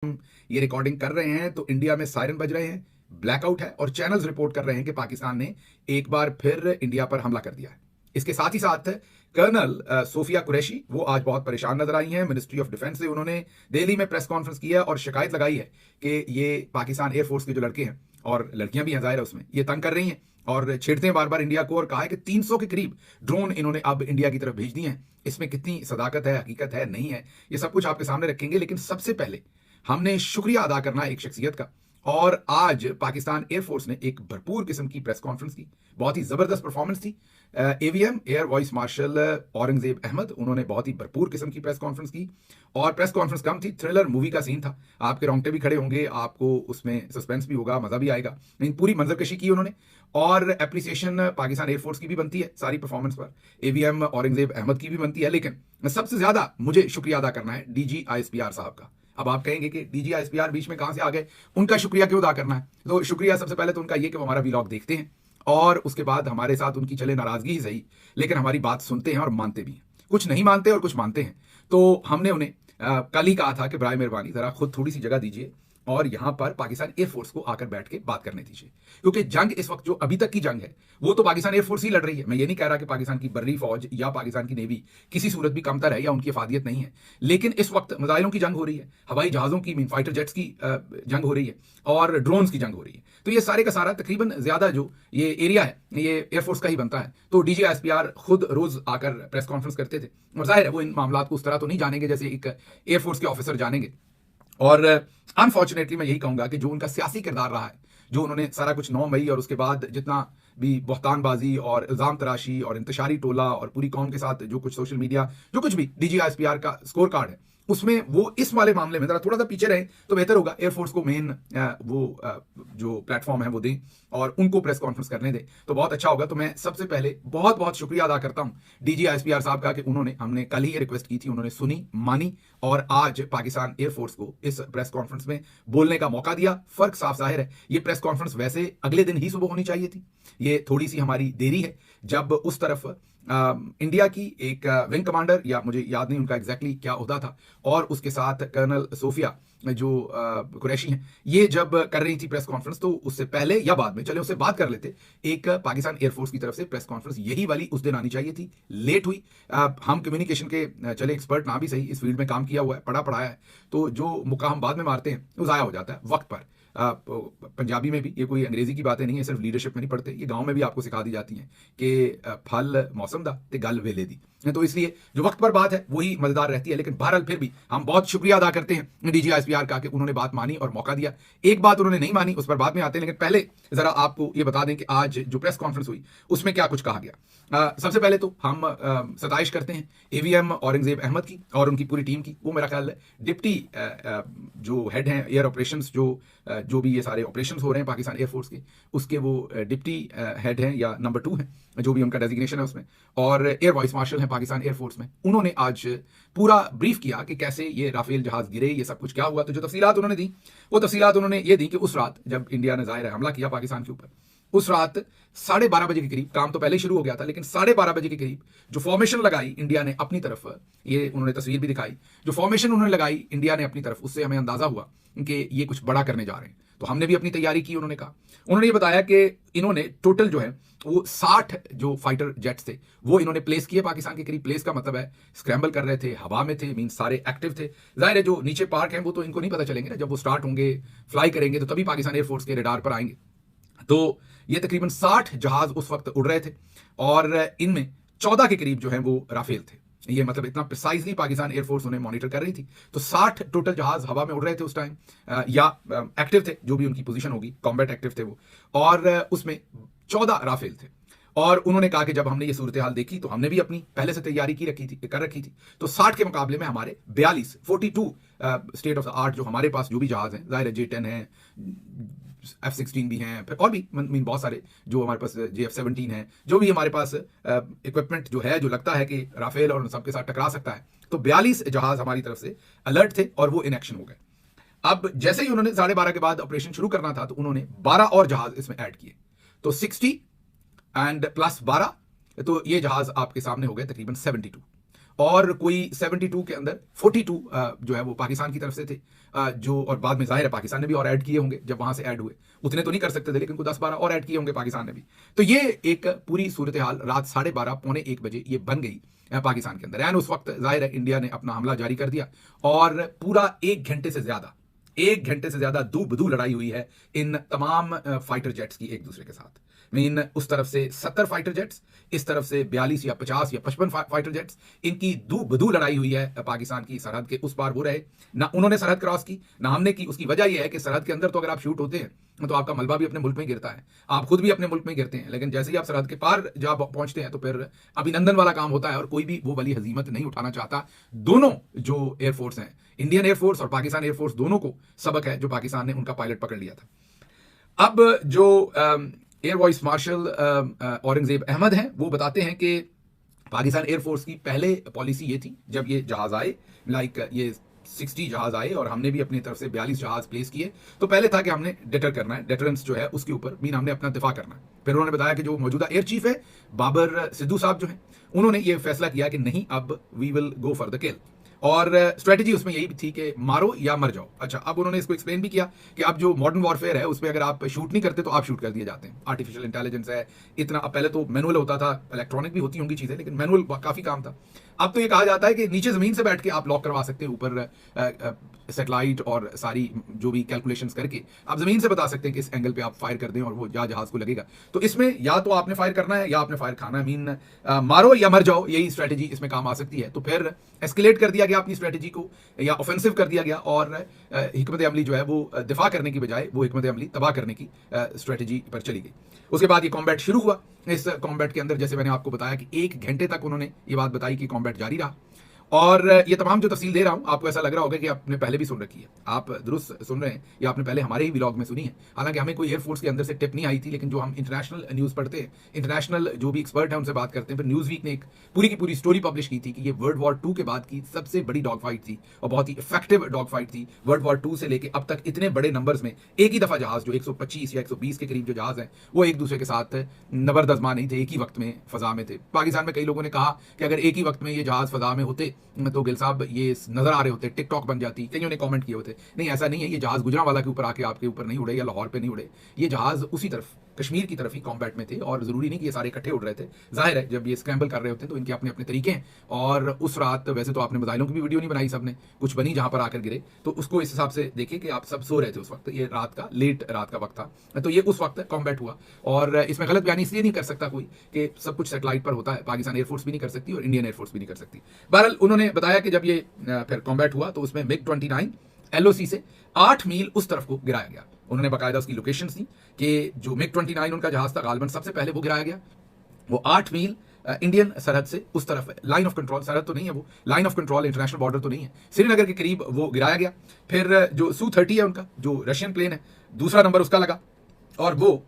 ये रिकॉर्डिंग कर रहे हैं तो इंडिया में सायरन बज रहे हैं, ब्लैकआउट है और चैनल्स रिपोर्ट कर रहे हैं कि पाकिस्तान ने एक बार फिर इंडिया पर हमला कर दिया है। इसके साथ ही साथ कर्नल सोफिया कुरैशी वो आज बहुत परेशान नजर आई हैं। मिनिस्ट्री ऑफ डिफेंस से उन्होंने दिल्ली में प्रेस कॉन्फ्रेंस की है और शिकायत लगाई है कि ये पाकिस्तान एयरफोर्स के जो लड़के हैं और लड़कियां भी हैं जाहिर है उसमें, ये तंग कर रही हैं और छेड़ते हैं बार बार इंडिया को, और कहा है कि 300 के करीब ड्रोन इन्होंने अब इंडिया की तरफ भेज दिए हैं। इसमें कितनी सदाकत है, हकीकत है, नहीं है, ये सब कुछ आपके सामने रखेंगे। लेकिन सबसे पहले हमने शुक्रिया अदा करना है एक शख्सियत का, और आज पाकिस्तान एयरफोर्स ने एक भरपूर किस्म की प्रेस कॉन्फ्रेंस की। बहुत ही जबरदस्त परफॉर्मेंस थी। AVM air vice marshal Aurangzeb Ahmed उन्होंने बहुत ही भरपूर किस्म की प्रेस कॉन्फ्रेंस की, और प्रेस कॉन्फ्रेंस कम थी, थ्रिलर मूवी का सीन था। आपके रोंगटे भी खड़े होंगे, आपको उसमें सस्पेंस भी होगा, मजा भी आएगा। लेकिन पूरी मंजरकशी की उन्होंने, और एप्रिसिएशन पाकिस्तान एयरफोर्स की भी बनती है सारी परफॉर्मेंस पर, एवीएम औरंगजेब अहमद की भी बनती है। लेकिन सबसे ज्यादा मुझे शुक्रिया अदा करना है डीजी आईएसपीआर साहब का। अब आप कहेंगे कि डीजी आईएसपीआर बीच में कहां से आ गए, उनका शुक्रिया क्यों अदा करना है? तो शुक्रिया सबसे पहले तो उनका ये कि वो हमारा व्लॉग देखते हैं और उसके बाद हमारे साथ उनकी चले नाराजगी ही सही, लेकिन हमारी बात सुनते हैं और मानते भी हैं। कुछ नहीं मानते और कुछ मानते हैं। तो हमने उन्हें कल ही कहा था कि बराए मेहरबानी जरा खुद थोड़ी सी जगह दीजिए और यहां पर पाकिस्तान एयरफोर्स को आकर बैठ के बात करने दीजिए, क्योंकि जंग इस वक्त जो अभी तक की जंग है वो तो पाकिस्तान एयरफोर्स ही लड़ रही है। मैं ये नहीं कह रहा कि पाकिस्तान की बर्री फौज या पाकिस्तान की नेवी किसी सूरत भी कमतर है या उनकी अफादियत नहीं है, लेकिन इस वक्त मिसाइलों की जंग हो रही है, हवाई जहाजों की, फाइटर जेट्स की जंग हो रही है, और ड्रोन्स की जंग हो रही है। तो ये सारे का सारा तकरीबन ज्यादा जो ये एरिया है ये एयरफोर्स का ही बनता है। तो डीजी आईएसपीआर खुद रोज आकर प्रेस कॉन्फ्रेंस करते थे, और जाहिर है वो इन मामलों को उस तरह तो नहीं जानेंगे जैसे एक एयरफोर्स के ऑफिसर जानेंगे। और अनफॉर्चुनेटली मैं यही कहूंगा कि जो उनका सियासी किरदार रहा है, जो उन्होंने सारा कुछ 9 मई और उसके बाद जितना भी बहतानबाजी और इल्जाम तराशी और इंतशारी टोला और पूरी कौम के साथ जो कुछ सोशल मीडिया, जो कुछ भी डीजी आईएसपीआर का स्कोर कार्ड है, उसमें वो इस वाले मामले में जरा थोड़ा सा पीछे रहे तो बेहतर होगा। एयरफोर्स को मेन जो प्लेटफॉर्म है वो दें और उनको प्रेस कॉन्फ्रेंस करने दें तो बहुत अच्छा होगा। तो मैं सबसे पहले बहुत बहुत शुक्रिया अदा करता हूं डीजी आईएसपीआर साहब का कि उन्होंने, हमने कल ही ये रिक्वेस्ट की थी, उन्होंने सुनी, मानी और आज पाकिस्तान एयरफोर्स को इस प्रेस कॉन्फ्रेंस में बोलने का मौका दिया। फर्क साफ जाहिर है, ये प्रेस कॉन्फ्रेंस वैसे अगले दिन ही सुबह होनी चाहिए थी, ये थोड़ी सी हमारी देरी है। जब उस तरफ इंडिया की एक विंग कमांडर, या मुझे याद नहीं उनका एग्जैक्टली क्या ओहदा था, और उसके साथ कर्नल सोफिया जो कुरैशी हैं, ये जब कर रही थी प्रेस कॉन्फ्रेंस, तो उससे पहले या बाद में, चले उससे बात कर लेते, एक पाकिस्तान एयरफोर्स की तरफ से प्रेस कॉन्फ्रेंस यही वाली उस दिन आनी चाहिए थी, लेट हुई। हम कम्युनिकेशन के चले एक्सपर्ट ना भी सही, इस फील्ड में काम किया हुआ है, पढ़ा पढ़ाया है, तो जो मुक्का हम बाद में मारते हैं वो ज़ाया हो जाता है वक्त पर। पंजाबी में भी ये कोई अंग्रेजी की बातें नहीं है, सिर्फ लीडरशिप में नहीं पढ़ते, ये गांव में भी आपको सिखा दी जाती हैं कि फल मौसम दा ते गल वेले दी। तो इसलिए जो वक्त पर बात है वही मजेदार रहती है। लेकिन बहरहाल फिर भी हम बहुत शुक्रिया अदा करते हैं डीजी आईएसपीआर का कि उन्होंने बात मानी और मौका दिया। एक बात उन्होंने नहीं मानी, उस पर बाद में आते हैं, लेकिन पहले जरा आपको ये बता दें कि आज जो प्रेस कॉन्फ्रेंस हुई उसमें क्या कुछ कहा गया। सबसे पहले तो हम सताइश करते हैं एवीएम औरंगजेब अहमद की और उनकी पूरी टीम की। वो मेरा ख्याल है डिप्टी जो हेड हैं एयर ऑपरेशंस, जो भी ये सारे ऑपरेशंस हो रहे हैं पाकिस्तान एयरफोर्स के, उसके वो डिप्टी हेड हैं या नंबर 2 हैं, जो भी उनका डेजिग्नेशन है उसमें, और एयर वाइस मार्शल हैं पाकिस्तान एयरफोर्स में। उन्होंने आज पूरा ब्रीफ किया कि कैसे ये राफेल जहाज गिरे, ये सब कुछ क्या हुआ। तो जो तफसीलात उन्होंने दी, वो तफसीलात उन्होंने ये दी कि उस रात जब इंडिया ने जाहिर है हमला किया पाकिस्तान के ऊपर, उस रात 12:30 बजे के करीब, काम तो पहले ही शुरू हो गया था, लेकिन 12:30 बजे के करीब जो फॉर्मेशन लगाई इंडिया ने अपनी तरफ, ये उन्होंने तस्वीर भी दिखाई, जो फॉर्मेशन उन्होंने लगाई इंडिया ने अपनी तरफ, उससे हमें अंदाजा हुआ कि ये कुछ बड़ा करने जा रहे हैं। तो हमने भी अपनी तैयारी की। उन्होंने कहा, उन्होंने ये बताया कि इन्होंने टोटल जो है वो 60 जो फाइटर जेट्स थे वो इन्होंने प्लेस किए पाकिस्तान के करीब। प्लेस का मतलब है स्क्रैम्बल कर रहे थे, हवा में थे, मीन सारे एक्टिव थे। जाहिर है जो नीचे पार्क हैं वो तो इनको नहीं पता चलेंगे ना, जब वो स्टार्ट होंगे, फ्लाई करेंगे तो तभी पाकिस्तान एयरफोर्स के रडार पर आएंगे। तो ये तकरीबन 60 जहाज उस वक्त उड़ रहे थे और इनमें 14 के करीब जो है वो राफेल थे। ये मतलब इतना प्रिसाइजली पाकिस्तान एयरफोर्स उन्हें मॉनिटर कर रही थी। तो 60 टोटल जहाज हवा में उड़ रहे थे उस टाइम, या एक्टिव थे, जो भी उनकी पोजीशन होगी, कॉम्बैट एक्टिव थे वो, और उसमें 14 राफेल थे। और उन्होंने कहा कि जब हमने ये सूरत हाल देखी तो हमने भी अपनी पहले से तैयारी कर रखी थी। तो 60 के मुकाबले में हमारे 42 स्टेट ऑफ द आर्ट जो हमारे पास जो भी जहाज हैं, जाहिर है J-10 है, F-16 भी हैं, फिर और भी मीन बहुत सारे जो हमारे पास JF-17 है, जो भी हमारे पास इक्विपमेंट जो है, जो लगता है कि राफेल और सबके साथ टकरा सकता है, तो 42 जहाज हमारी तरफ से अलर्ट थे और वो इन एक्शन हो गए। अब जैसे ही उन्होंने 12:30 के बाद ऑपरेशन शुरू करना था तो उन्होंने 12 और जहाज इसमें ऐड किए, तो 60 एंड प्लस 12, तो ये जहाज आपके सामने हो गए तकरीबन 72। और कोई 72 के अंदर 42 जो है वो पाकिस्तान की तरफ से थे, जो और बाद में जाहिर है पाकिस्तान ने भी और ऐड किए होंगे जब वहां से ऐड हुए, उतने तो नहीं कर सकते थे लेकिन कोई 10-12 और ऐड किए होंगे पाकिस्तान ने भी। तो ये एक पूरी सूरत हाल रात 12:30 पौने 1 बजे ये बन गई पाकिस्तान के अंदर। एंड उस वक्त जाहिर है इंडिया ने अपना हमला जारी कर दिया और पूरा 1 घंटे से ज्यादा दू बदू लड़ाई हुई है इन तमाम फाइटर जेट्स की एक दूसरे के साथ। मीन उस तरफ से 70 फाइटर जेट्स, इस तरफ से 42 या 50 या 55 फाइटर जेट्स, इनकी दू बदू लड़ाई हुई है पाकिस्तान की सरहद के उस पार। वो रहे ना, उन्होंने सरहद क्रॉस की ना हमने की। उसकी वजह यह है कि सरहद के अंदर तो अगर आप शूट होते हैं तो आपका मलबा भी अपने मुल्क में गिरता है, आप खुद भी अपने मुल्क में गिरते हैं, लेकिन जैसे ही आप सरहद के पार जब पहुंचते हैं तो फिर अभिनंदन वाला काम होता है और कोई भी वो वाली हजीमत नहीं उठाना चाहता। दोनों जो एयरफोर्स हैं, इंडियन एयरफोर्स और पाकिस्तान एयरफोर्स, दोनों को सबक है जो पाकिस्तान ने उनका पायलट पकड़ लिया था। अब जो air vice marshal Aurangzeb Ahmed हैं वो बताते हैं कि पाकिस्तान एयरफोर्स की पहले पॉलिसी ये थी, जब ये जहाज आए, लाइक ये 60 जहाज आए और हमने भी अपनी तरफ से 42 जहाज प्लेस किए, तो पहले था कि हमने डेटर करना है, डेटरेंस जो है उसके ऊपर मीन हमने अपना दिफा करना है। फिर उन्होंने बताया कि जो मौजूदा एयर चीफ है बाबर सिद्धू साहब जो हैं, उन्होंने ये फैसला किया कि नहीं, अब we will go for the kill. और स्ट्रेटजी उसमें यही थी कि मारो या मर जाओ। अच्छा, अब उन्होंने इसको एक्सप्लेन भी किया कि अब जो मॉडर्न वॉरफेयर है उसमें अगर आप शूट नहीं करते तो आप शूट कर दिए जाते हैं। आर्टिफिशियल इंटेलिजेंस है इतना, अब पहले तो मैनुअल होता था, इलेक्ट्रॉनिक भी होती होंगी चीजें, लेकिन मैनुअल काफी काम था। अब तो ये कहा जाता है कि नीचे जमीन से बैठ के आप लॉक करवा सकते हैं, ऊपर सैटेलाइट और सारी जो भी कैलकुलेशंस करके आप जमीन से बता सकते हैं कि इस एंगल पे आप फायर कर दें और वो जहाज को लगेगा। तो इसमें या तो आपने फायर करना है या आपने फायर खाना है, मीन मारो या मर जाओ, यही स्ट्रेटजी इसमें काम आ सकती है। तो फिर एस्केलेट कर दिया गया अपनी स्ट्रेटजी को, या ऑफेंसिव कर दिया गया और हिकमत अमली जो है वो दिफा करने की बजाय वो हिकमत अमली तबाह करने की स्ट्रेटजी पर चली गई। उसके बाद ये कॉम्बैट शुरू हुआ। इस कॉम्बैट के अंदर जैसे मैंने आपको बताया कि 1 घंटे तक उन्होंने ये बात बताई कि कॉम्बैट जारी रहा। और ये तमाम जो तफसील दे रहा हूं आपको ऐसा लग रहा होगा कि आपने पहले भी सुन रखी है, आप दुरुस्त सुन रहे हैं या आपने पहले हमारे ही व्लॉग में सुनी है। हालांकि हमें कोई एयरफोर्स के अंदर से टिप नहीं आई थी, लेकिन जो हम इंटरनेशनल न्यूज़ पढ़ते हैं, इंटरनेशनल जो भी एक्सपर्ट है उनसे बात करते हैं, फिर न्यूज़ वीक ने एक पूरी की पूरी स्टोरी पब्लिश की थी कि ये वर्ल्ड वॉर 2 के बाद की सबसे बड़ी डॉग फाइट थी और बहुत ही इफेक्टिव डॉग फाइट थी। वर्ल्ड वॉर 2 से लेकर अब तक इतने बड़े नंबर्स में एक ही दफा जहाज जो 125 या 120 के करीब जो जहाज हैं वो एक दूसरे के साथ नबर्द आजमा नहीं थे, एक ही वक्त में फजा में थे। पाकिस्तान में कई लोगों ने कहा कि अगर एक ही वक्त में ये जहाज फजा में होते तो गिल साहब ये नजर आ रहे होते, टिकटॉक बन जाती। कईयों ने कमेंट किए होते, नहीं ऐसा नहीं है, ये जहाज गुजरांवाला के ऊपर आके आपके ऊपर नहीं उड़े या लाहौर पे नहीं उड़े, ये जहाज उसी तरफ कश्मीर की तरफ ही कॉम्बैट में थे और जरूरी नहीं कि ये सारे इकट्ठे उड़ रहे थे। जाहिर है जब ये स्क्रैम्बल कर रहे होते हैं तो इनके अपने अपने तरीके हैं। और उस रात वैसे तो आपने मिसाइलों की भी वीडियो नहीं बनाई सबने, कुछ बनी जहां पर आकर गिरे, तो उसको इस हिसाब से देखिए कि आप सब सो रहे थे उस वक्त, ये रात का लेट रात का वक्त था, तो ये उस वक्त कॉम्बैट हुआ। और इसमें गलत बयानी इसलिए नहीं कर सकता कोई कि सब कुछ सेटेलाइट पर होता है, पाकिस्तान एयरफोर्स भी नहीं कर सकती और इंडियन एयरफोर्स भी नहीं कर सकती। बहरहाल उन्होंने बताया कि जब ये फिर कॉम्बैट हुआ तो उसमें मिग 29 LOC से 8 मील उस तरफ को गिराया गया। उन्होंने बाकायदा उसकी लोकेशन दी कि जो मिग 29 उनका जहाज था गालबन सबसे पहले वो गिराया गया, वो 8 मील इंडियन सरहद से उस तरफ, लाइन ऑफ कंट्रोल सरहद तो नहीं है, वो line of control international border तो नहीं है, श्रीनगर के करीब वो गिराया गया। फिर जो Su-30 है उनका, जो रशियन प्लेन है, दूसरा नंबर उसका लगा और वो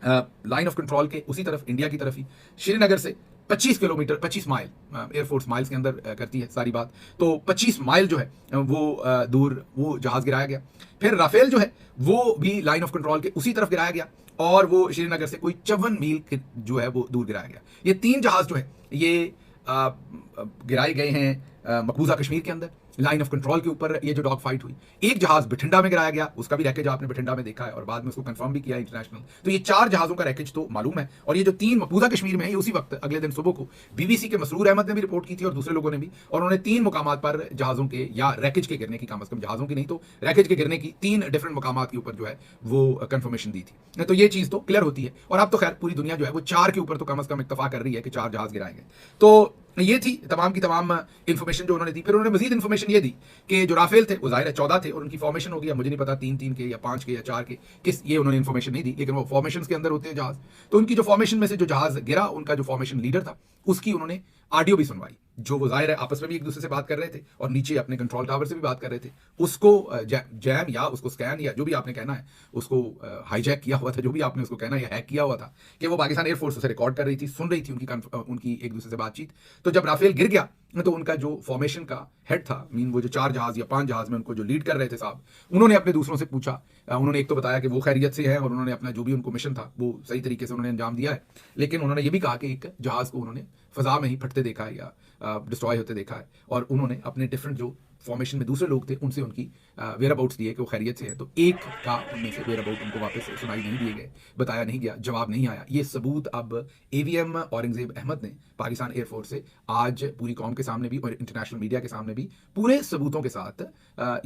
लाइन ऑफ कंट्रोल के उसी तरफ इंडिया की तरफ ही श्रीनगर से 25 किलोमीटर, 25 माइल, एयरफोर्स माइल्स के अंदर करती है सारी बात, तो 25 माइल जो है वो दूर वो जहाज गिराया गया। फिर राफेल जो है वो भी लाइन ऑफ कंट्रोल के उसी तरफ गिराया गया और वो श्रीनगर से कोई 54 मील जो है वो दूर गिराया गया। ये 3 जहाज जो है ये गिराए गए हैं मकबूजा कश्मीर के अंदर लाइन ऑफ कंट्रोल के ऊपर। ये जो डॉग फाइट हुई, एक जहाज बठिंडा में गिराया गया, उसका भी रैकेज आपने बठिंडा में देखा है और बाद में उसको कंफर्म भी किया इंटरनेशनल। तो ये 4 जहाजों का रैकेज तो मालूम है। और ये जो 3 मकबूजा कश्मीर में है, ये उसी वक्त अगले दिन सुबह को BBC के मसरूर अहमद ने भी रिपोर्ट की थी और दूसरे लोगों ने भी, और उन्होंने 3 मुकामात पर जहाजों के या रैकेज के गिरने की, कम अज कम जहाजों की नहीं तो रैकेज के गिरने की 3 डिफरेंट मुकामात के ऊपर जो है वो कंफर्मेशन दी थी। तो ये चीज तो क्लियर होती है। और अब तो खैर पूरी दुनिया जो है वो 4 के ऊपर तो कम अज कम इत्तफाक कर रही है कि 4 जहाज गिराए गए। तो ये थी तमाम की तमाम इंफॉर्मेशन जो उन्होंने दी। फिर उन्होंने मजीद इंफॉर्मेशन ये दी कि जो राफेल थे वो जाहिर है 14 थे और उनकी फॉर्मेशन हो गया, मुझे नहीं पता 3-3 के या 5 के या 4 के, किस, ये उन्होंने इंफॉर्मेशन नहीं दी, लेकिन वो फॉर्मेशन के अंदर होते हैं जहाज। तो उनकी जो फॉर्मेशन में से जो जहाज गिरा, उनका जो फॉर्मेशन लीडर था उसकी उन्होंने ऑडियो भी सुनवाई, जो वो जाहिर है आपस में भी एक दूसरे से बात कर रहे थे और नीचे अपने कंट्रोल टावर से भी बात कर रहे थे। उसको जैम या उसको स्कैन या जो भी आपने कहना है उसको हाईजैक किया हुआ था, जो भी आपने उसको कहना है या हैक किया हुआ था, कि वो पाकिस्तान एयरफोर्स उसे रिकॉर्ड कर रही थी, सुन रही थी उनकी एक दूसरे से बातचीत। तो जब राफेल गिर गया तो उनका जो फॉर्मेशन का हेड था, मीन वो जो 4 जहाज या 5 जहाज में उनको जो लीड कर रहे थे साहब, उन्होंने अपने दूसरों से पूछा। उन्होंने एक तो बताया कि वो खैरियत से है और उन्होंने अपना जो भी उनको मिशन था वो सही तरीके से उन्होंने अंजाम दिया है, लेकिन उन्होंने ये भी कहा कि एक जहाज को उन्होंने फजा में ही फटते देखा है या डिस्ट्रॉय होते देखा है, और उन्होंने अपने डिफरेंट जो फॉर्मेशन में दूसरे लोग थे उनसे उनकी वेयर अबाउट्स दिए कि वो खैरियत से है, तो एक का उनमें से वेयर अबाउट उनको वापस सुनाई नहीं दिए गए, बताया नहीं गया, जवाब नहीं आया। ये सबूत अब एवीएम औरंगजेब अहमद ने पाकिस्तान एयरफोर्स से आज पूरी कौम के सामने भी और इंटरनेशनल मीडिया के सामने भी पूरे सबूतों के साथ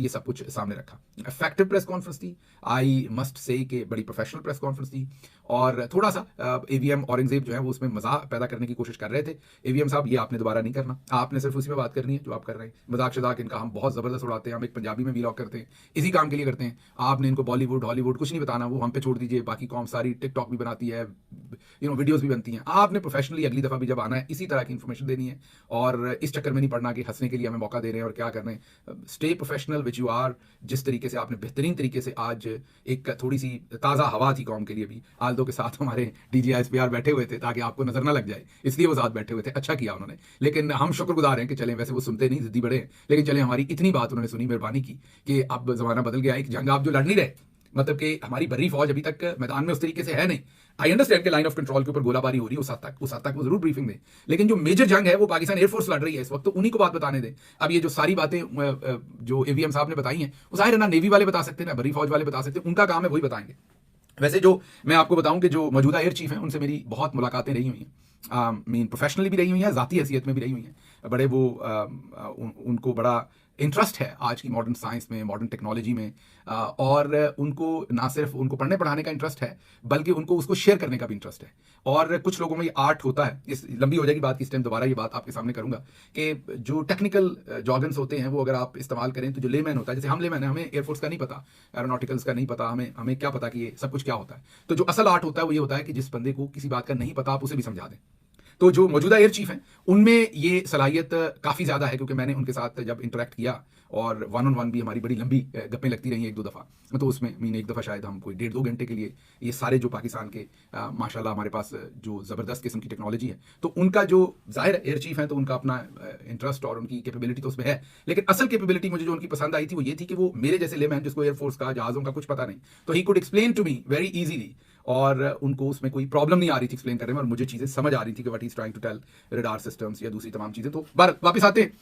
ये सब कुछ सामने रखा। इफेक्टिव प्रेस कॉन्फ्रेंस थी, आई मस्ट से कि बड़ी प्रोफेशनल प्रेस कॉन्फ्रेंस थी, और थोड़ा सा एवीएम औरंगजेब जो है वो उसमें मजाक पैदा करने की कोशिश कर रहे थे। एवीएम साहब, ये आपने दोबारा नहीं करना, आपने सिर्फ उसी में बात करनी है जो आप कर रहे हैं। मजाक शजाक इनका हम बहुत जबरदस्त उड़ाते हैं, हम एक पंजाबी में वीलॉग करते हैं, इसी काम के लिए करते हैं। आपने इनको बॉलीवुड हॉलीवुड कुछ नहीं बताना, वो हम पे छोड़ दीजिए। बाकी कौम सारी टिकटॉक भी बनाती है, वीडियोस भी बनती हैं। आपने प्रोफेशनली अगली दफा भी जब आना है इसी तरह की इंफॉर्मेशन देनी है, और इस चक्कर में नहीं पड़ना कि हंसने के लिए हमें मौका दे रहे हैं और क्या कर रहे हैं। Stay professional which you are. जिस तरीके से आपने बेहतरीन तरीके से आज एक थोड़ी सी ताज़ा हवा थी कौम के लिए भी, आलदो के साथ हमारे DGISPR बैठे हुए थे ताकि आपको नजर ना लग जाए, इसलिए वो साथ बैठे हुए थे, अच्छा किया उन्होंने। लेकिन हम शुक्रगुजार हैं कि चलें, वैसे वो सुनते नहीं, जिद्दी बड़े हैं, लेकिन चलें हमारी इतनी बात उन्होंने सुनी, मेहरबानी की कि अब जमाना बदल गया। एक जंग आप जो लड़ नहीं रहे, मतलब कि हमारी बर्री फौज अभी तक मैदान में उस तरीके से है नहीं। आई अंडरस्टैंड कि लाइन ऑफ कंट्रोल के ऊपर गोलाबारी हो रही है, उस हद तक वो जरूर ब्रीफिंग दें, लेकिन जो मेजर जंग है वो पाकिस्तान एयरफोर्स लड़ रही है इस वक्त, तो उन्हीं को बात बताने दें। अब ये जो सारी बातें जो एवीएम साहब ने बताई हैं, वो जाहिर है ना नेवी वाले बता सकते हैं ना बर्री फौज वाले बता सकते हैं, उनका काम है वही बताएंगे। वैसे जो मैं आपको बताऊं कि जो मौजूदा एयर चीफ हैं उनसे मेरी बहुत मुलाकातें रही हुई हैं, मीन प्रोफेशनली भी रही हुई हैं, ज़ाती हैसियत में भी रही हुई हैं। बड़े वो उनको बड़ा इंटरेस्ट है आज की मॉडर्न साइंस में, मॉडर्न टेक्नोलॉजी में, और उनको ना सिर्फ उनको पढ़ने पढ़ाने का इंटरेस्ट है, बल्कि उनको उसको शेयर करने का भी इंटरेस्ट है। और कुछ लोगों में ये आर्ट होता है, इस लंबी हो जाएगी बात, इस टाइम दोबारा ये बात आपके सामने करूंगा कि जो टेक्निकल जॉगन्स होते हैं वो अगर आप इस्तेमाल करें तो जो लेमैन होता है, जैसे हम लेमैन है, हमें एयरफोर्स का नहीं पता, एरोनॉटिकल्स का नहीं पता, हमें क्या पता कि ये सब कुछ क्या होता है। तो जो असल आर्ट होता है वो ये होता है कि जिस बंदे को किसी बात का नहीं पता आप उसे भी समझा दें। तो जो मौजूदा एयर चीफ हैं उनमें ये सलाहियत काफ़ी ज़्यादा है, क्योंकि मैंने उनके साथ जब इंटरेक्ट किया और 1-on-1 भी हमारी बड़ी लंबी गप्पें लगती रही 1-2 दफ़ा, तो उसमें मीन एक दफ़ा शायद हम कोई 1.5-2 घंटे के लिए ये सारे जो पाकिस्तान के माशाल्लाह हमारे पास जो ज़बरदस्त किस्म की टेक्नोलॉजी है, तो उनका जो ज़ाहिर एयर चीफ है तो उनका अपना इंटरेस्ट और उनकी कैपेबिलिटी तो उसमें है, लेकिन असल कैपेबिलिटी मुझे जो उनकी पसंद आई थी वो ये थी कि वो मेरे जैसे लेमैन जिसको एयरफोर्स का जहाज़ों का कुछ पता नहीं, तो he could explain to me very easily, और उनको उसमें कोई प्रॉब्लम नहीं आ रही थी एक्सप्लेन करने में, और मुझे चीज़ें समझ आ रही थी कि what he is trying to tell, radar systems या दूसरी तमाम चीज़ें। तो वापस आते हैं,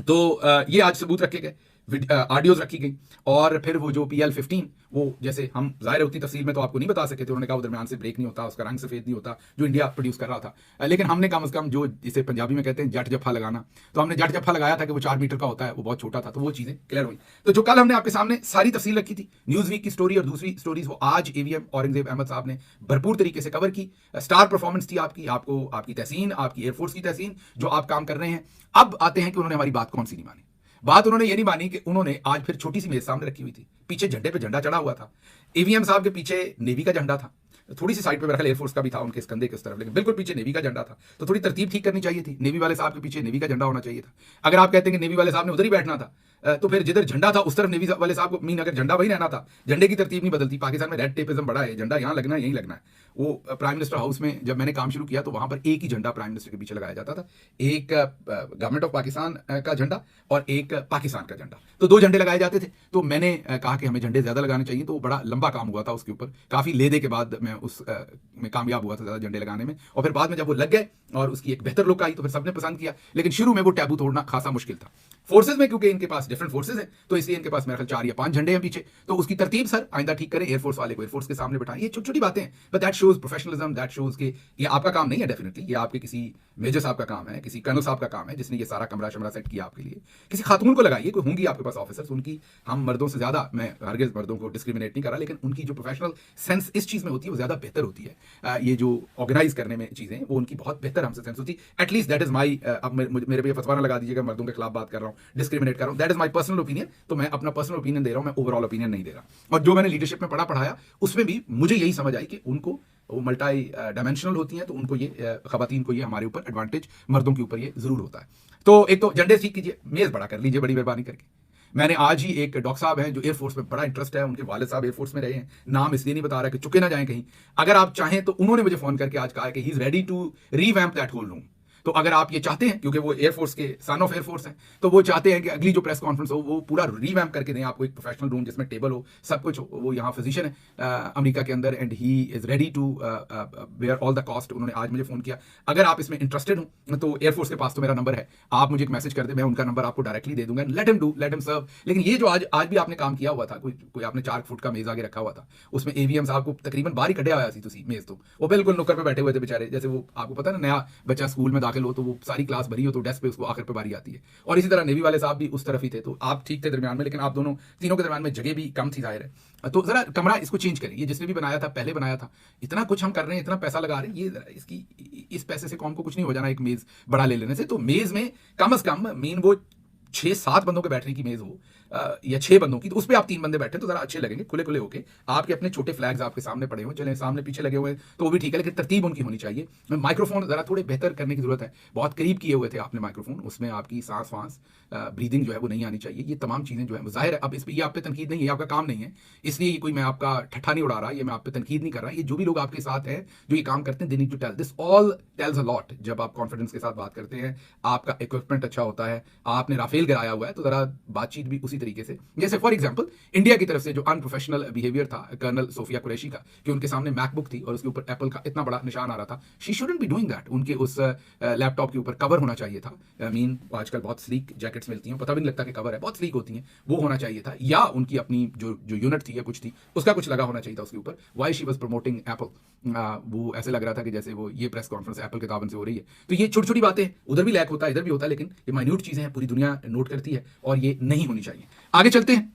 तो ये आज सबूत रखे गए, ऑडियोज रखी गई, और फिर वो जो PL-15 वो जैसे हम जाहिर उतनी तफसील में तो आपको नहीं बता सके थे, उन्होंने कहा वो दरमियान से ब्रेक नहीं होता, उसका रंग सफ़ेद नहीं होता जो इंडिया प्रोड्यूस कर रहा था, लेकिन हमने कम से कम जो जिसे पंजाबी में कहते हैं जट जफ्फा लगाना, तो हमने जट जफ्फा लगाया था कि वो 4 मीटर का होता है, वो बहुत छोटा था, तो वो चीज़ें क्लियर हुई। तो जो कल हमने आपके सामने सारी तफसील रखी थी, न्यूज़ वीक की स्टोरी और दूसरी स्टोरीज, वो आज एवीएम औरंगजेब अहमद साहब ने भरपूर तरीके से कवर की। स्टार परफॉर्मेंस थी आपकी तहसीन, आपकी एयरफोर्स की तहसीन, जो आप काम कर रहे हैं। अब आते हैं कि उन्होंने हमारी बात कौन सी नहीं मानी। बात उन्होंने ये नहीं मानी कि उन्होंने आज फिर छोटी सी मेज सामने रखी हुई थी, पीछे झंडे पे झंडा चढ़ा हुआ था, एवीएम साहब के पीछे नेवी का झंडा था, थोड़ी सी साइड पे मेरा ख्याल एयरफोर्स का भी था उनके इस कंधे के उस तरफ, लेकिन बिल्कुल पीछे नेवी का झंडा था, तो थोड़ी तरतीब ठीक करनी चाहिए थी। नेवी वाले साहब के पीछे नेवी का झंडा होना चाहिए था। अगर आप कहते हैं कि नेवी वाले साहब ने उधर ही बैठना था, तो फिर जिधर झंडा था उस तरफ नेवी वाले साहब को, मीन अगर झंडा वही रहना था, झंडे की तरतीब नहीं बदलती। पाकिस्तान में रेड टेपिज्म बड़ा है, झंडा यहाँ लगना है, यहीं लगना है। वो प्राइम मिनिस्टर हाउस में जब मैंने काम शुरू किया तो वहां पर एक ही झंडा प्राइम मिनिस्टर के पीछे लगाया जाता था, एक गवर्नमेंट ऑफ पाकिस्तान का झंडा और एक पाकिस्तान का झंडा, तो 2 झंडे लगाए जाते थे। तो मैंने कहा कि हमें झंडे ज्यादा लगाने चाहिए, तो बड़ा लंबा काम हुआ था उसके ऊपर, काफी लेदे के बाद मैं उस में कामयाब हुआ था ज्यादा झंडे लगाने में, और फिर बाद में जब वो लग गए और उसकी एक बेहतर लुक आई तो फिर सबने पसंद किया, लेकिन शुरू में वो टैबू तोड़ना खासा मुश्किल था। फोर्सेज में क्योंकि इनके पास डिफरेंट फोर्सेज हैं, तो इसलिए इनके पास मेरे ख्याल 4 या 5 झंडे हैं पीछे, तो उसकी तरतीब सर आइंदा ठीक करें, एयरफोर्स वाले को एयरफोर्स के सामने बैठाएं। ये छोटी छोटी बातें हैं, but that shows professionalism, that shows कि ये आपका काम नहीं है, डेफिनेटली ये आपके किसी मेजर साहब का काम है, किसी कर्नल साहब का काम है जिसने ये सारा कमरा शमरा सेट किया आपके लिए। किसी खातून को लगाइए, कोई होंगी आपके पास ऑफिसर्स, उनकी हम मर्दों से ज्यादा, मैं हरगिज़ मर्दों को डिस्क्रिमिनेट नहीं कर रहा, लेकिन उनकी जो प्रोफेशनल सेंस इस चीज में होती है वो ज्यादा बेहतर होती है। ये जो ऑर्गेनाइज करने में चीजें वो उनकी बहुत बेहतर हमसे सेंस होती है। एटलीस्ट दैट इज माई, अब मेरे पे फतवा ना लगा दीजिएगा मर्दों के खिलाफ बात कर रहा हूँ, डिस्क्रिमिनेट कर रहा हूँ, that is my personal opinion. तो मैं अपना पर्सनल ओपिनियन दे रहा हूँ, मैं ओवरऑल ओपिनियन नहीं दे रहा। और जो मैंने लीडरशिप में पढ़ाया उसमें भी मुझे यही समझ आई कि उनको वो मल्टी डायमेंशनल होती हैं, तो उनको ये खवातीन को ये हमारे ऊपर एडवांटेज, मर्दों के ऊपर ये जरूर होता है। तो एक तो झंडे सीख कीजिए, मेज बड़ा कर लीजिए बड़ी मेहरबानी करके। मैंने आज ही एक डॉक्टर साहब हैं जो एयरफोर्स में बड़ा इंटरेस्ट है, उनके वालिद साहब एयरफोर्स में रहे हैं, नाम इसलिए नहीं बता रहा कि चुके ना जाएं कहीं, अगर आप चाहें तो उन्होंने मुझे फोन करके आज कहा कि he is ready to revamp that whole room. तो अगर आप ये चाहते हैं, क्योंकि वो एयरफोर्स के सन ऑफ एयरफोर्स हैं, तो वो चाहते हैं कि अगली जो प्रेस कॉन्फ्रेंस हो वो पूरा रीवैम्प करके दें आपको, एक प्रोफेशनल रूम जिसमें टेबल हो, सब कुछ हो। वो यहाँ फिजिशियन है अमेरिका के अंदर, and he is ready to bear all the cost. उन्होंने आज मुझे फोन किया। अगर आप इसमें इंटरेस्टेड हो तो एयरफोर्स के पास तो मेरा नंबर है, आप मुझे एक मैसेज कर दे, मैं उनका नंबर आपको डायरेक्टली दे दूंगा। लेट हिम सर्व। लेकिन ये जो आज भी आपने काम किया हुआ था, कोई आपने 4 फुट का मेज आगे रखा हुआ था, उसमें एवीएम साहब को तकरीबन बाहर ही कढ़िया हुआ सी मेज, तो वो बिल्कुल नुक्कड़ पे बैठे हुए थे बेचारे। जैसे वो आपको पता है ना, नया बच्चा स्कूल में दाखिल हो तो वो सारी क्लास भरी हो तो डेस्क पे उसको आखिर पे बारी आती है, और इसी तरह नेवी वाले साहब भी उस तरफ ही थे। तो आप ठीक थे दरमियान में, लेकिन आप दोनों तीनों के दरमियान में जगह भी कम थी जाहिर है। तो जरा कमरा इसको चेंज करें। ये जिसने भी बनाया था पहले बनाया था, इतना कुछ हम कर रहे हैं, इतना पैसा लगा रहे हैं, ये इसकी इस पैसे से कौन को कुछ नहीं हो जाना एक मेज बड़ा ले लेने से। तो मेज में कम से कम मीन वो 6-7 बंदों के बैठने की मेज हो या 6 बंदों की, तो उस पर आप 3 बंदे बैठे तो जरा अच्छे लगेंगे, खुले खुले होके। आपके अपने छोटे फ्लैग्स आपके सामने पड़े हो, चले सामने पीछे लगे हुए तो वो भी ठीक है, लेकिन तरतीब उनकी होनी चाहिए। माइक्रोफोन जरा थोड़े बेहतर करने की जरूरत है, बहुत करीब किए हुए थे आपने माइक्रोफोन, उसमें आपकी सांस वांस ब्रीदिंग जो है वो नहीं आनी चाहिए। ये तमाम चीजें जो है जाहिर है, अब इस पर ये आप पे तनकीद नहीं है, आपका काम नहीं है, इसलिए कोई मैं आपका ठट्ठा नहीं उड़ा रहा, ये मैं आप पे तनकीद नहीं कर रहा। ये जो भी लोग आपके साथ हैं जो ये काम करते हैं, they need to tell this, all tells a lot. जब आप कॉन्फिडेंस के साथ बात करते हैं, आपका इक्विपमेंट अच्छा होता है, आपने राफेल गिराया हुआ है, तो जरा बातचीत भी उसी तरीके से। जैसे फॉर एग्जांपल इंडिया की तरफ से जो अनप्रोफेशनल बिहेवियर था कर्नल सोफिया कुरैशी का, कि उनके सामने मैकबुक थी और उसके ऊपर एप्पल का इतना बड़ा निशान आ रहा था, she shouldn't be doing that. उनके उस लैपटॉप के ऊपर कवर होना चाहिए था। मीन आजकल बहुत स्लीक जैकेट्स मिलती हैं, पता भी नहीं लगता कि कवर है, बहुत स्लीक होती हैं, वो होना चाहिए था। या उनकी अपनी जो यूनिट थी या कुछ थी, उसका कुछ लगा होना चाहिए था उसके ऊपर। Why she was promoting Apple, वो ऐसे लग रहा था कि जैसे वो ये प्रेस कॉन्फ्रेंस एप्पल के ताबन से हो रही है। तो ये छोटी छोटी बातें, उधर भी लैक होता है, इधर भी होता है, लेकिन ये माइन्यूट चीजें हैं, पूरी दुनिया नोट करती है और ये नहीं होनी चाहिए। आगे चलते हैं।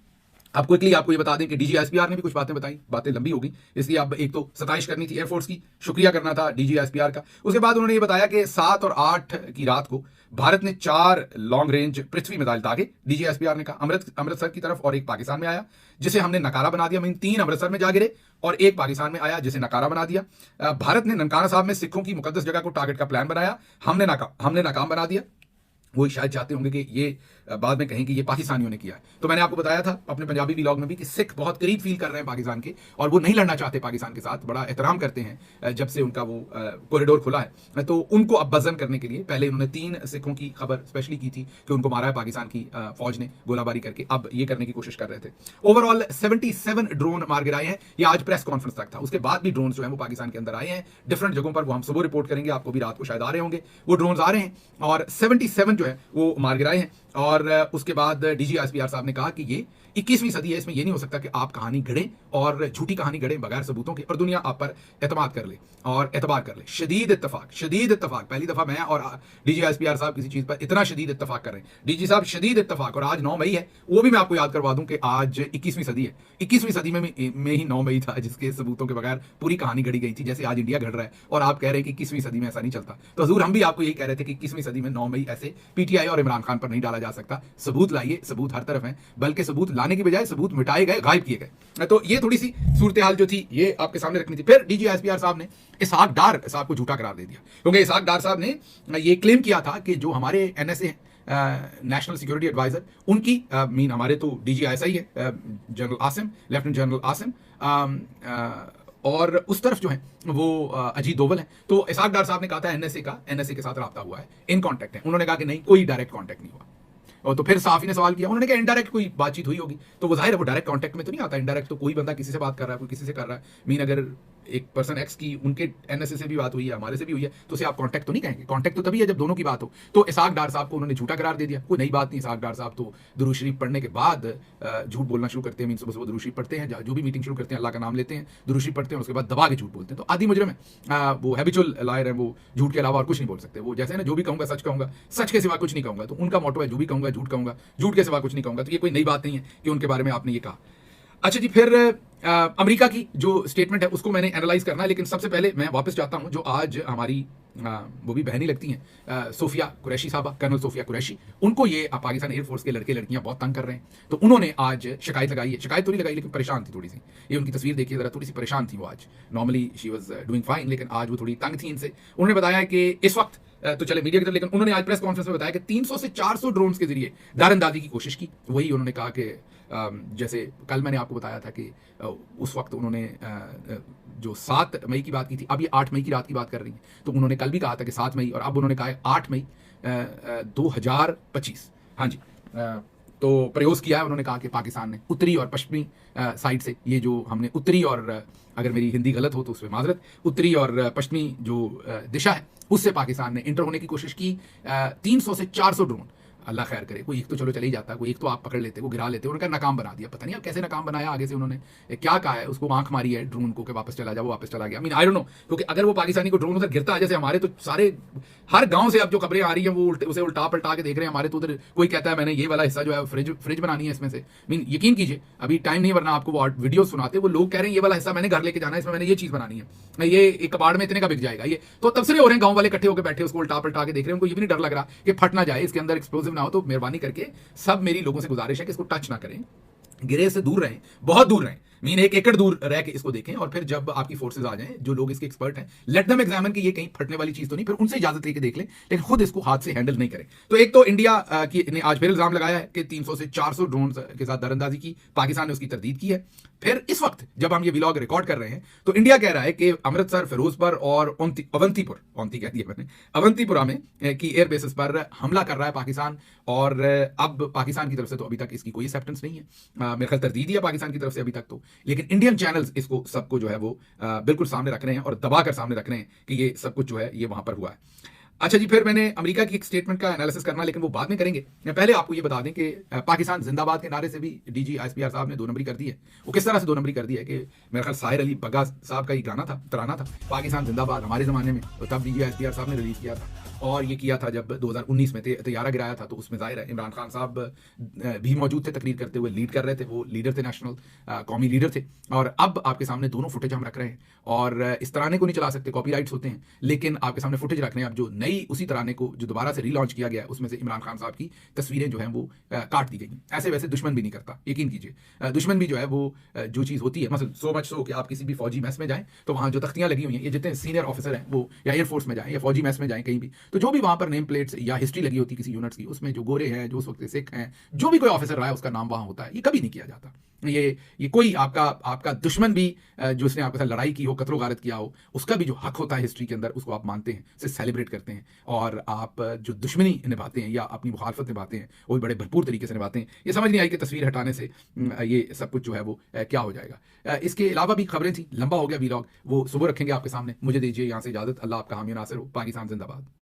अब क्विकली आपको ये बता दें कि डीजीएसपीआर ने भी कुछ बातें बताई, बातें लंबी होगी, इसलिए अब एक तो सताइश करनी थी एयरफोर्स की, शुक्रिया करना था डीजीएसपीआर का। उसके बाद उन्होंने ये बताया कि 7 और 8 की रात को भारत ने 4 लॉन्ग रेंज पृथ्वी मिसाइल दागे। डीजीएसपीआर ने कहा अमृतसर की तरफ और एक पाकिस्तान में आया जिसे हमने नकारा बना दिया। मीन 3 अमृतसर में जा गिरे और एक पाकिस्तान में आया जिसे नकारा बना दिया। भारत ने ननकाना साहब में सिखों की मुकद्दस जगह को टारगेट का प्लान बनाया, हमने नाकाम बना दिया। वो शायद चाहते होंगे कि ये बाद में कहें कि ये पाकिस्तानियों ने किया है। तो मैंने आपको बताया था अपने पंजाबी व्लॉग में भी कि सिख बहुत करीब फील कर रहे हैं पाकिस्तान के, और वो नहीं लड़ना चाहते पाकिस्तान के साथ, बड़ा एहतराम करते हैं जब से उनका वो कॉरिडोर खुला है। तो उनको अब बजन करने के लिए पहले उन्होंने 3 सिखों की खबर स्पेशली की थी कि उनको मारा है पाकिस्तान की फौज ने गोलाबारी करके, अब ये करने की कोशिश कर रहे थे। ओवरऑल 77 ड्रोन मार गिराए हैं, ये आज प्रेस कॉन्फ्रेंस तक था। उसके बाद भी ड्रोन जो है वो पाकिस्तान के अंदर आए हैं डिफरेंट जगहों पर, वो हम सुबह रिपोर्ट करेंगे, आपको भी रात को शायद आ रहे होंगे वो ड्रोन आ रहे हैं, और 77 जो है वो मार गिराए हैं। और उसके बाद डीजीएसपीआर साहब ने कहा कि ये 21वीं सदी है, इसमें ये नहीं हो सकता कि आप कहानी गढ़ें और झूठी कहानी गढ़ें बगैर सबूतों के और दुनिया आप पर एतमाद कर ले और एतबार कर ले। शदीद इत्तफाक, पहली दफा मैं और डीजीएसपीआर साहब किसी चीज पर इतना शदीद इत्तफाक कर रहे हैं। डीजी साहब शदीद इत्तफाक, और आज 9 मई है, वो भी मैं आपको याद करवा दूं कि आज 21वीं सदी है। 21वीं सदी में ही 9 मई था जिसके सबूतों के बगैर पूरी कहानी गढ़ी गई थी, जैसे आज इंडिया गढ़ रहा है, और आप कह रहे हैं कि 21वीं सदी में ऐसा नहीं चलता। तो हजूर हम भी आपको यही कह रहे थे कि 21वीं सदी में 9 मई ऐसे पीटीआई और इमरान खान पर नहीं डाला जा सकता। सबूत लाइए, सबूत हर तरफ है, बल्कि सबूत लाने की बजाय सबूत मिटाए गए, गायब किए गए। तो ये थोड़ी सी सूरत हाल जो थी ये आपके सामने रखनी थी। फिर डीजीएसपीआर साहब ने इसहाक डार साहब को झूठा करार दे दिया, क्योंकि इसहाक डार साहब ने ये क्लेम किया था कि जो हमारे एनएसए नेशनल सिक्योरिटी एडवाइजर, उनकी मीन हमारे तो डीजीआईएसआई है general Asim, lieutenant general Asim, और उस तरफ जो है वो अजीत दोवल है। तो इसहाक डार साहब ने कहा था एनएसए के साथ राब्ता हुआ है, इन कांटेक्ट है। उन्होंने कहा कि नहीं, कोई डायरेक्ट कांटेक्ट नहीं हुआ। और तो फिर साफी ने सवाल किया, उन्होंने कहा इनडायरेक्ट कोई बातचीत हुई होगी। तो वो जाहिर है वो डायरेक्ट कांटेक्ट में तो नहीं आता, इनडायरेक्ट तो कोई बंदा किसी से बात कर रहा है, कोई किसी से कर रहा है। मीन अगर एक पर्सन एक्स की उनके एनएसए से भी बात हुई है, हमारे से भी हुई है, तो उसे आप कांटेक्ट तो नहीं कहेंगे। कांटेक्ट तो तभी है जब दोनों की बात हो। तो इसहाक डार साहब को उन्होंने झूठा करार दे दिया। कोई नई बात नहीं, इसहाक डार साहब तो दुरूद शरीफ पढ़ने के बाद झूठ बोलना शुरू करते हैं। मीन सुबह दुरूद शरीफ पढ़ते हैं, जो भी मीटिंग शुरू करते हैं अल्लाह का नाम लेते हैं, दुरूद शरीफ पढ़ते हैं, उसके बाद दबा के झूठ बोलते हैं। तो आदि मुजरिम है, वो हैबिचुअल लायर है, वो झूठ के अलावा और कुछ नहीं बोल सकते। वो जैसे ना, जो भी कहूंगा सच कहूंगा, सच के सिवा कुछ नहीं कहूंगा। तो उनका मोटो है जो भी कहूंगा झूठ के सिवा कुछ नहीं कहूंगा। तो ये कोई नई बात नहीं है कि उनके बारे में आपने ये कहा। अच्छा जी, फिर अमेरिका की जो स्टेटमेंट है उसको मैंने एनालाइज करना है, लेकिन सबसे पहले मैं वापस जाता हूं जो आज हमारी वो भी बहनी लगती हैं, सोफिया कुरैशी साहबा, कर्नल सोफिया कुरैशी। उनको ये पाकिस्तान एयरफोर्स के लड़के लड़कियां बहुत तंग कर रहे हैं, तो उन्होंने आज शिकायत लगाई है। शिकायत तो नहीं लगाई, लेकिन परेशान थी थोड़ी सी। ये उनकी तस्वीर देखिए जरा, थोड़ी सी परेशान थी वो आज। Normally she was doing fine, लेकिन आज वो थोड़ी तंग थी इनसे। उन्होंने बताया कि इस वक्त तो चले मीडिया की तरफ, लेकिन उन्होंने आज प्रेस कॉन्फ्रेंस में बताया कि 300 से 400 ड्रोन्स के जरिए दारंदाजी की कोशिश की। वही उन्होंने कहा कि जैसे कल मैंने आपको बताया था कि उस वक्त उन्होंने जो 7 मई की बात की थी, अब ये 8 मई की रात की बात कर रही हैं। तो उन्होंने कल भी कहा था कि 7 मई, और अब उन्होंने कहा है 8 मई 2025। हाँ जी, तो प्रयोग किया है। उन्होंने कहा कि पाकिस्तान ने उत्तरी और पश्चिमी साइड से, ये जो हमने उत्तरी और अगर मेरी हिंदी गलत हो तो उसमें माजरत, उत्तरी और पश्चिमी जो दिशा है उससे पाकिस्तान ने इंटर होने की कोशिश की। 300 से 400 ड्रोन, अल्लाह खैर करे, कोई एक तो चलो चले ही जाता, कोई एक तो आप पकड़ लेते, वो गिरा लेते, उन्होंने नाकाम बना दिया। पता नहीं अब कैसे नाकाम बनाया, आगे से उन्होंने क्या कहा है, उसको आंख मारी है ड्रोन को कि वापस चला जा, वो वापस चला गया। आई डोंट नो, क्योंकि अगर वो पाकिस्तानी को ड्रोन उधर गिरता है जैसे हमारे, तो सारे हर गांव से अब जो खबरें आ रही हैं वो उसे उल्टा पलटा के देख रहे हैं हमारे। तो उधर कोई कहता है मैंने ये वाला हिस्सा जो है फ्रिज बनानी है इसमें से। यकीन कीजिए अभी टाइम नहीं, वरना आपको वो वीडियो सुनाते, वो लोग कह रहे हैं ये वाला हिस्सा मैंने घर लेके जाना है, इसमें मैंने ये चीज बनानी है, ये एक कबाड़ में इतने का बिक जाएगा। ये तो तबसरे हो रहे हैं, गांव वाले इकट्ठे होकर बैठे उसको उल्टा पलटा के देख रहे हैं। उनको ये भी नहीं डर लग रहा कि फट ना जाए, इसके अंदर एक्सप्लोसिव ना हो। तो मेहरबानी करके सब मेरी लोगों से गुजारिश है कि इसको टच ना करें, गिरे से दूर रहें, बहुत दूर रहें, मीन 1 एकड़ दूर रह के इसको देखें। और फिर जब आपकी फोर्सेज आ जाएं, जो लोग इसके एक्सपर्ट हैं, लेट देम एग्जामिन कि ये कहीं फटने वाली चीज तो नहीं, फिर उनसे इजाजत लेके देख लें, लेकिन खुद इसको हाथ से हैंडल नहीं करें। तो एक तो इंडिया की ने आज फिर इल्जाम लगाया है कि 300 से 400 ड्रोन के साथ दरअंदाजी की, पाकिस्तान ने उसकी तरदीद की है। फिर इस वक्त जब हम ये व्लॉग रिकॉर्ड कर रहे हैं तो इंडिया कह रहा है कि अमृतसर, फिरोजपुर और अवंतीपुरा में की एयर बेसिस पर हमला कर रहा है पाकिस्तान। और अब पाकिस्तान की तरफ से तो अभी तक इसकी कोई एक्सेप्टेंस नहीं है, मेरे ख्याल तरदीद ही है पाकिस्तान की तरफ से अभी तक तो। लेकिन इंडियन चैनल्स इसको सबको जो है वो बिल्कुल सामने रख रहे हैं और दबाकर सामने रख रहे हैं कि ये सब कुछ जो है ये वहां पर हुआ है। अच्छा जी, फिर मैंने अमेरिका की एक स्टेटमेंट का एनालिसिस करना, लेकिन वो बाद में करेंगे। पहले आपको ये बता दें कि पाकिस्तान जिंदाबाद के नारे से भी डीजी ISPR साहब ने 2 नंबरी कर दी है। वो किस तरह से 2 नंबरी कर दी है कि मेरे ख्याल साहिर अली बग्गा साहब का ये गाना था, तराना था, पाकिस्तान जिंदाबाद हमारे ज़माने में, तो तब डीजी ISPR साहब ने रिलीज किया था। और ये किया था जब 2019 में तैयारा गिराया था, तो उसमें जाहिर है इमरान खान साहब भी मौजूद थे, तकरीर करते हुए लीड कर रहे थे, वो लीडर थे, नेशनल कौमी लीडर थे। और अब आपके सामने दोनों फुटेज हम रख रहे हैं, और इस तराने को नहीं चला सकते, कॉपीराइट्स होते हैं, लेकिन आपके सामने फुटेज रख रहे हैं। अब जो नई उसी तराने को जो दोबारा से रीलॉन्च किया गया है, उसमें से इमरान खान साहब की तस्वीरें जो हैं वो काट दी गई हैं। ऐसे वैसे दुश्मन भी नहीं करता, यकीन कीजिए। दुश्मन भी जो है वो जो चीज़ होती है, मतलब सो मच सो कि आप किसी भी फौजी मैस में जाएं तो वहाँ जो तख्तियाँ लगी हुई हैं, ये जितने सीनियर ऑफिसर हैं वो या एयरफोर्स में जाएं या फौजी मैस में जाएं कहीं भी, तो जो भी वहाँ पर नेम प्लेट्स या हिस्ट्री लगी होती है किसी यूनिट्स की, उसमें जो गोरे हैं, जो उस वक्त सिख हैं, जो भी कोई ऑफिसर रहा है उसका नाम वहाँ होता है। ये कभी नहीं किया जाता। ये कोई आपका दुश्मन भी जो उसने आपके साथ लड़ाई की हो, कत्लो गारत किया हो, उसका भी जो हक होता है हिस्ट्री के अंदर, उसको आप मानते हैं, उसे सेलिब्रेट करते हैं। और आप जो दुश्मनी निभाते हैं या अपनी मुखालफत निभाते हैं, वो भी बड़े भरपूर तरीके से निभाते हैं। ये समझ नहीं आई कि तस्वीर हटाने से ये सब कुछ जो है वो क्या हो जाएगा। इसके अलावा भी खबरें थी, लंबा हो गया व्लॉग, वो सुबह रखेंगे आपके सामने। मुझे दीजिए यहाँ से इजाजत। अल्लाह आपका हामी नासिर हो। पाकिस्तान जिंदाबाद।